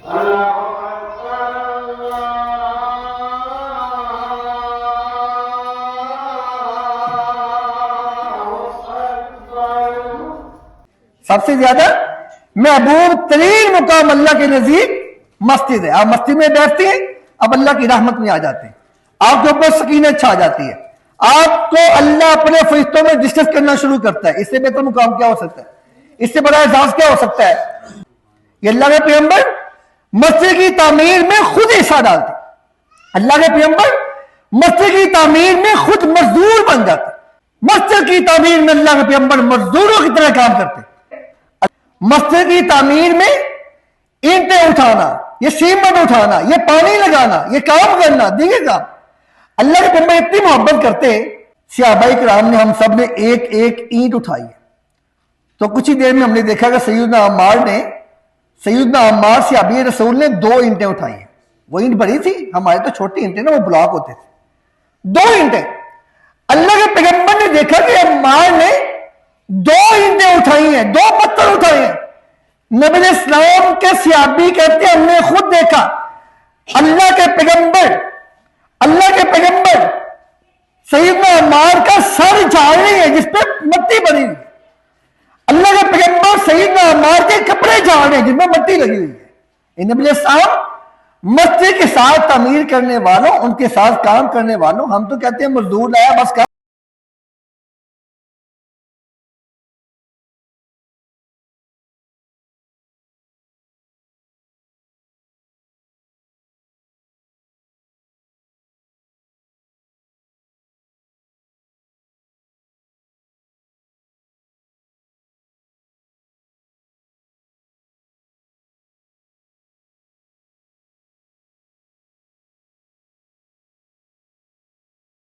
سب سے زیادہ محبوب ترین مقام اللہ کے نزدیک مسجد ہے. آپ مسجد میں بیٹھتے ہیں، اب اللہ کی رحمت میں آ جاتے ہیں، آپ کے اوپر سکینت چھا جاتی ہے، آپ کو اللہ اپنے فرشتوں میں ڈسکس کرنا شروع کرتا ہے. اس سے بہتر مقام کیا ہو سکتا ہے؟ اس سے بڑا احساس کیا ہو سکتا ہے؟ یہ اللہ کے پیغمبر مسجد کی تعمیر میں خود حصہ ڈالتے. اللہ کے پیغمبر مسجد کی تعمیر میں خود مزدور بن جاتے. مسجد کی تعمیر میں اللہ کے پیغمبر مزدوروں کی طرح کام کرتے. مسجد کی تعمیر میں اینٹیں اٹھانا، یہ سیمنٹ اٹھانا، یہ پانی لگانا، یہ کام کرنا، دیکھے کام. اللہ کے پیغمبر اتنی محبت کرتے، صحابہ کرام نے ہم سب نے ایک ایک اینٹ اٹھائی ہے. تو کچھ ہی دیر میں ہم نے دیکھا کہ سیدنا عمار صحابی رسول نے 2 اینٹیں اٹھائی ہیں. وہ اینٹ بڑی تھی، ہمارے تو چھوٹی اینٹیں نا، وہ بلاک ہوتے تھے. 2 اینٹیں. اللہ کے پیغمبر نے دیکھا کہ عمار نے 2 اینٹیں اٹھائی ہیں، 2 پتھر اٹھائے ہیں. نبی علیہ السلام کے صحابی کہتے ہیں ہم نے خود دیکھا اللہ کے پیغمبر سیدنا عمار کا سر جھاڑ رہی ہے جس پہ مٹی بنی ہوئی ہے. اللہ کے پیغمبر سیدنا عمار کے کپڑے جھاڑ رہے ہیں جن میں مٹی لگی ہوئی ہے. نبی علیہ السلام مسجد کے ساتھ تعمیر کرنے والوں، ان کے ساتھ کام کرنے والوں، ہم تو کہتے ہیں مزدور لایا بس کر